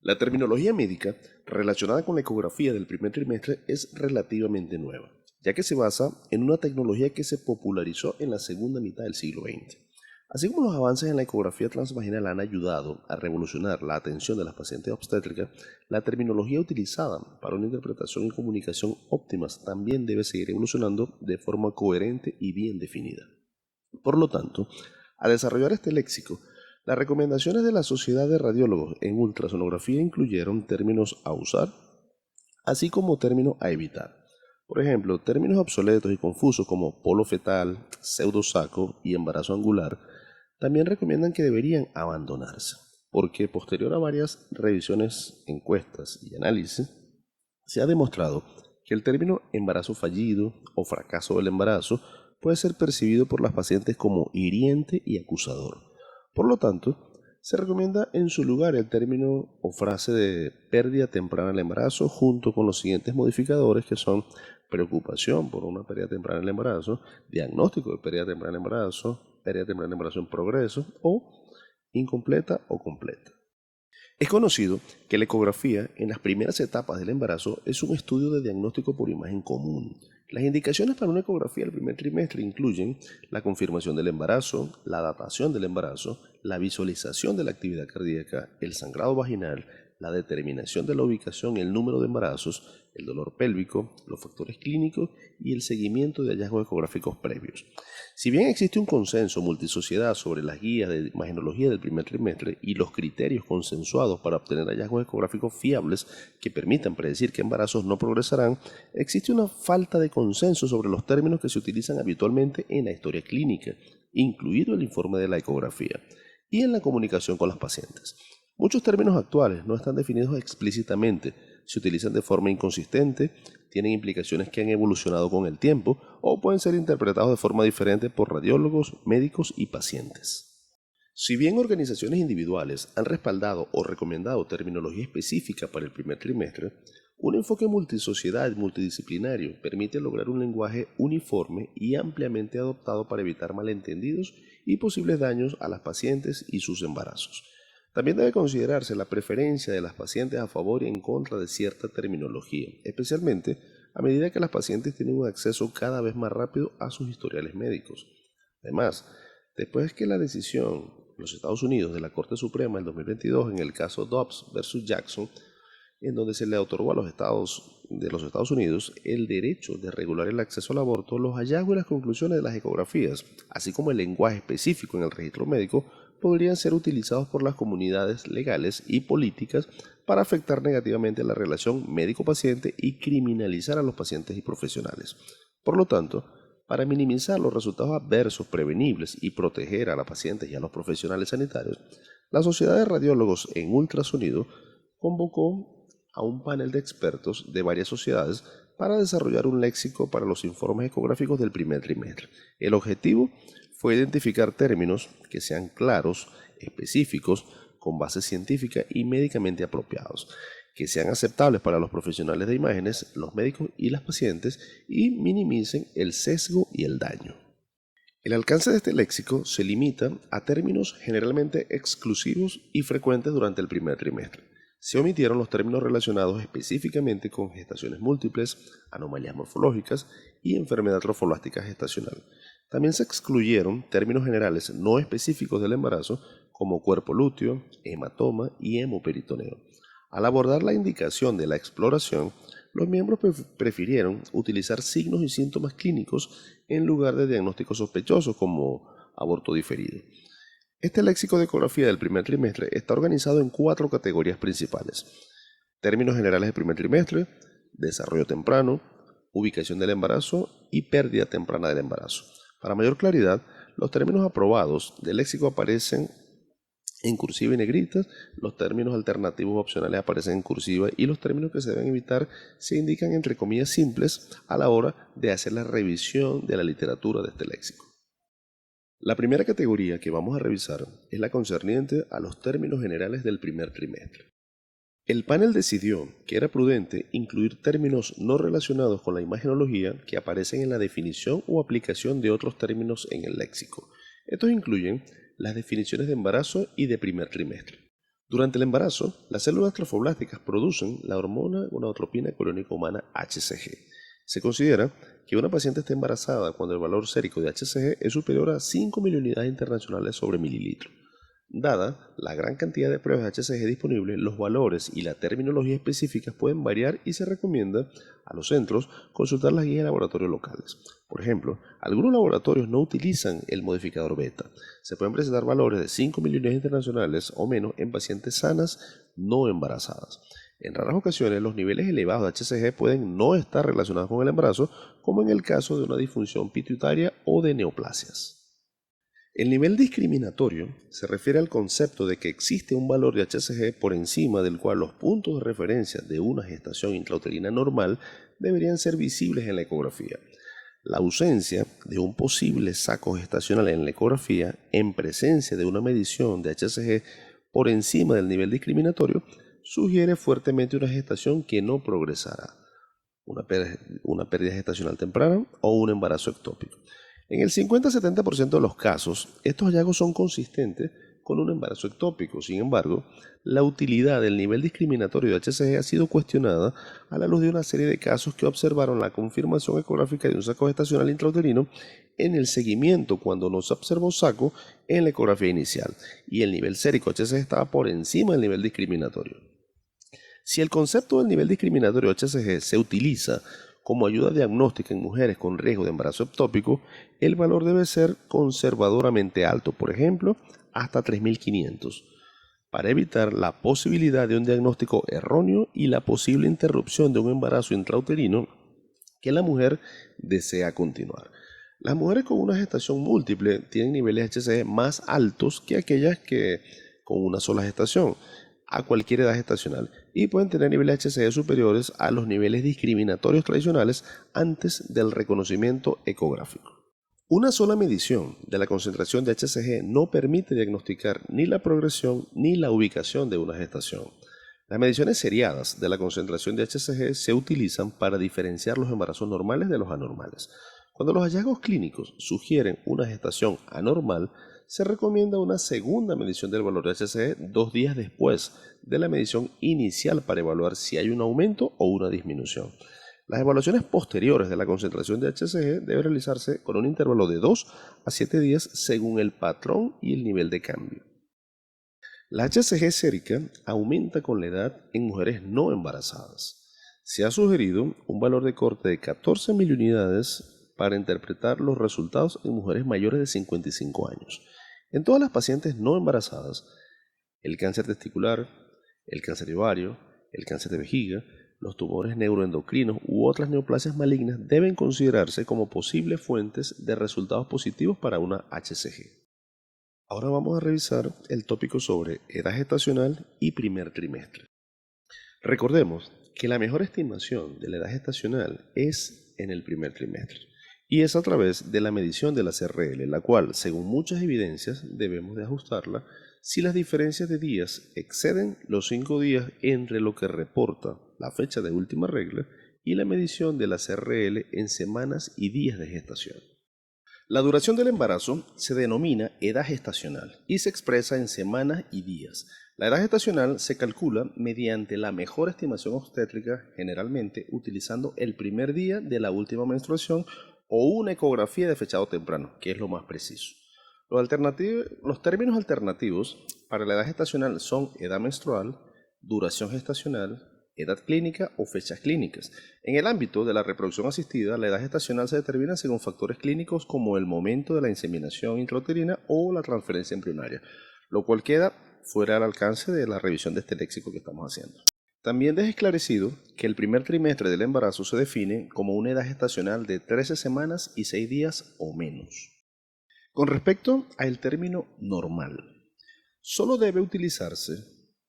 La terminología médica relacionada con la ecografía del primer trimestre es relativamente nueva, ya que se basa en una tecnología que se popularizó en la segunda mitad del siglo XX. Así como los avances en la ecografía transvaginal han ayudado a revolucionar la atención de las pacientes obstétricas, la terminología utilizada para una interpretación y comunicación óptimas también debe seguir evolucionando de forma coherente y bien definida. Por lo tanto, al desarrollar este léxico, las recomendaciones de la Sociedad de Radiólogos en ultrasonografía incluyeron términos a usar, así como términos a evitar. Por ejemplo, términos obsoletos y confusos como polo fetal, pseudosaco y embarazo angular también recomiendan que deberían abandonarse, porque posterior a varias revisiones, encuestas y análisis, se ha demostrado que el término embarazo fallido o fracaso del embarazo puede ser percibido por las pacientes como hiriente y acusador. Por lo tanto, se recomienda en su lugar el término o frase de pérdida temprana del embarazo junto con los siguientes modificadores que son preocupación por una pérdida temprana del embarazo, diagnóstico de pérdida temprana del embarazo en progreso o incompleta o completa. Es conocido que la ecografía en las primeras etapas del embarazo es un estudio de diagnóstico por imagen común. Las indicaciones para una ecografía del primer trimestre incluyen la confirmación del embarazo, la datación del embarazo, la visualización de la actividad cardíaca, el sangrado vaginal, la determinación de la ubicación y el número de embarazos, el dolor pélvico, los factores clínicos y el seguimiento de hallazgos ecográficos previos. Si bien existe un consenso multisociedad sobre las guías de imagenología del primer trimestre y los criterios consensuados para obtener hallazgos ecográficos fiables que permitan predecir que embarazos no progresarán, existe una falta de consenso sobre los términos que se utilizan habitualmente en la historia clínica, incluido el informe de la ecografía, y en la comunicación con las pacientes. Muchos términos actuales no están definidos explícitamente, se utilizan de forma inconsistente, tienen implicaciones que han evolucionado con el tiempo o pueden ser interpretados de forma diferente por radiólogos, médicos y pacientes. Si bien organizaciones individuales han respaldado o recomendado terminología específica para el primer trimestre, un enfoque multisociedad y multidisciplinario permite lograr un lenguaje uniforme y ampliamente adoptado para evitar malentendidos y posibles daños a las pacientes y sus embarazos. También debe considerarse la preferencia de las pacientes a favor y en contra de cierta terminología, especialmente a medida que las pacientes tienen un acceso cada vez más rápido a sus historiales médicos. Además, después que la decisión en los Estados Unidos de la Corte Suprema en 2022 en el caso Dobbs versus Jackson, en donde se le otorgó a los Estados Unidos el derecho de regular el acceso al aborto, los hallazgos y las conclusiones de las ecografías, así como el lenguaje específico en el registro médico, podrían ser utilizados por las comunidades legales y políticas para afectar negativamente la relación médico-paciente y criminalizar a los pacientes y profesionales. Por lo tanto, para minimizar los resultados adversos prevenibles y proteger a las pacientes y a los profesionales sanitarios, la Sociedad de Radiólogos en Ultrasonido convocó a un panel de expertos de varias sociedades para desarrollar un léxico para los informes ecográficos del primer trimestre. El objetivo fue identificar términos que sean claros, específicos, con base científica y médicamente apropiados, que sean aceptables para los profesionales de imágenes, los médicos y las pacientes y minimicen el sesgo y el daño. El alcance de este léxico se limita a términos generalmente exclusivos y frecuentes durante el primer trimestre. Se omitieron los términos relacionados específicamente con gestaciones múltiples, anomalías morfológicas y enfermedad trofolástica gestacional. También se excluyeron términos generales no específicos del embarazo como cuerpo lúteo, hematoma y hemoperitoneo. Al abordar la indicación de la exploración, los miembros prefirieron utilizar signos y síntomas clínicos en lugar de diagnósticos sospechosos como aborto diferido. Este léxico de ecografía del primer trimestre está organizado en 4 categorías principales: términos generales del primer trimestre, desarrollo temprano, ubicación del embarazo y pérdida temprana del embarazo. Para mayor claridad, los términos aprobados del léxico aparecen en cursiva y negrita, los términos alternativos opcionales aparecen en cursiva y los términos que se deben evitar se indican entre comillas simples a la hora de hacer la revisión de la literatura de este léxico. La primera categoría que vamos a revisar es la concerniente a los términos generales del primer trimestre. El panel decidió que era prudente incluir términos no relacionados con la imagenología que aparecen en la definición o aplicación de otros términos en el léxico. Estos incluyen las definiciones de embarazo y de primer trimestre. Durante el embarazo, las células trofoblásticas producen la hormona gonadotropina coriónica humana HCG. Se considera que una paciente está embarazada cuando el valor sérico de HCG es superior a 5 miliunidades internacionales sobre mililitro. Dada la gran cantidad de pruebas de HCG disponibles, los valores y la terminología específicas pueden variar y se recomienda a los centros consultar las guías de laboratorio locales. Por ejemplo, algunos laboratorios no utilizan el modificador beta. Se pueden presentar valores de 5 millones internacionales o menos en pacientes sanas no embarazadas. En raras ocasiones, los niveles elevados de HCG pueden no estar relacionados con el embarazo, como en el caso de una disfunción pituitaria o de neoplasias. El nivel discriminatorio se refiere al concepto de que existe un valor de HCG por encima del cual los puntos de referencia de una gestación intrauterina normal deberían ser visibles en la ecografía. La ausencia de un posible saco gestacional en la ecografía en presencia de una medición de HCG por encima del nivel discriminatorio sugiere fuertemente una gestación que no progresará, una pérdida gestacional temprana o un embarazo ectópico. En el 50-70% de los casos, estos hallazgos son consistentes con un embarazo ectópico. Sin embargo, la utilidad del nivel discriminatorio de HCG ha sido cuestionada a la luz de una serie de casos que observaron la confirmación ecográfica de un saco gestacional intrauterino en el seguimiento cuando no se observó saco en la ecografía inicial y el nivel sérico HCG estaba por encima del nivel discriminatorio. Si el concepto del nivel discriminatorio HCG se utiliza como ayuda diagnóstica en mujeres con riesgo de embarazo ectópico, el valor debe ser conservadoramente alto, por ejemplo, hasta 3500, para evitar la posibilidad de un diagnóstico erróneo y la posible interrupción de un embarazo intrauterino que la mujer desea continuar. Las mujeres con una gestación múltiple tienen niveles de HCG más altos que aquellas que con una sola gestación a cualquier edad gestacional y pueden tener niveles de HCG superiores a los niveles discriminatorios tradicionales antes del reconocimiento ecográfico. Una sola medición de la concentración de HCG no permite diagnosticar ni la progresión ni la ubicación de una gestación. Las mediciones seriadas de la concentración de HCG se utilizan para diferenciar los embarazos normales de los anormales. Cuando los hallazgos clínicos sugieren una gestación anormal, se recomienda una segunda medición del valor de HCG 2 días después de la medición inicial para evaluar si hay un aumento o una disminución. Las evaluaciones posteriores de la concentración de HCG deben realizarse con un intervalo de 2 a 7 días según el patrón y el nivel de cambio. La HCG sérica aumenta con la edad en mujeres no embarazadas. Se ha sugerido un valor de corte de 14 miliunidades para interpretar los resultados en mujeres mayores de 55 años. En todas las pacientes no embarazadas, el cáncer testicular, el cáncer de ovario, el cáncer de vejiga, los tumores neuroendocrinos u otras neoplasias malignas deben considerarse como posibles fuentes de resultados positivos para una HCG. Ahora vamos a revisar el tópico sobre edad gestacional y primer trimestre. Recordemos que la mejor estimación de la edad gestacional es en el primer trimestre y es a través de la medición de la CRL, la cual, según muchas evidencias, debemos de ajustarla si las diferencias de días exceden los 5 días entre lo que reporta la fecha de última regla y la medición de la CRL en semanas y días de gestación. La duración del embarazo se denomina edad gestacional y se expresa en semanas y días. La edad gestacional se calcula mediante la mejor estimación obstétrica, generalmente utilizando el primer día de la última menstruación o una ecografía de fechado temprano, que es lo más preciso. Los términos alternativos para la edad gestacional son edad menstrual, duración gestacional, edad clínica o fechas clínicas. En el ámbito de la reproducción asistida, la edad gestacional se determina según factores clínicos como el momento de la inseminación intrauterina o la transferencia embrionaria, lo cual queda fuera del alcance de la revisión de este léxico que estamos haciendo. También deja esclarecido que el primer trimestre del embarazo se define como una edad gestacional de 13 semanas y 6 días o menos. Con respecto al término normal, solo debe utilizarse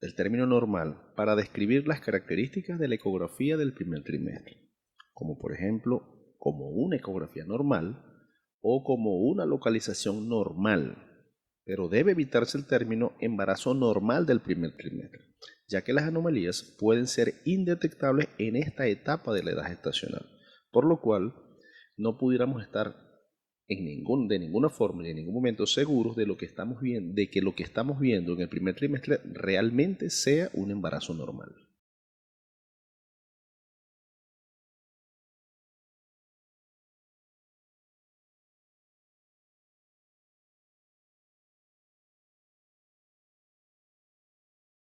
el término normal para describir las características de la ecografía del primer trimestre, como por ejemplo, como una ecografía normal o como una localización normal, pero debe evitarse el término embarazo normal del primer trimestre, ya que las anomalías pueden ser indetectables en esta etapa de la edad gestacional, por lo cual no pudiéramos estar de ninguna forma y en ningún momento seguros de lo que estamos viendo, de que lo que estamos viendo en el primer trimestre realmente sea un embarazo normal.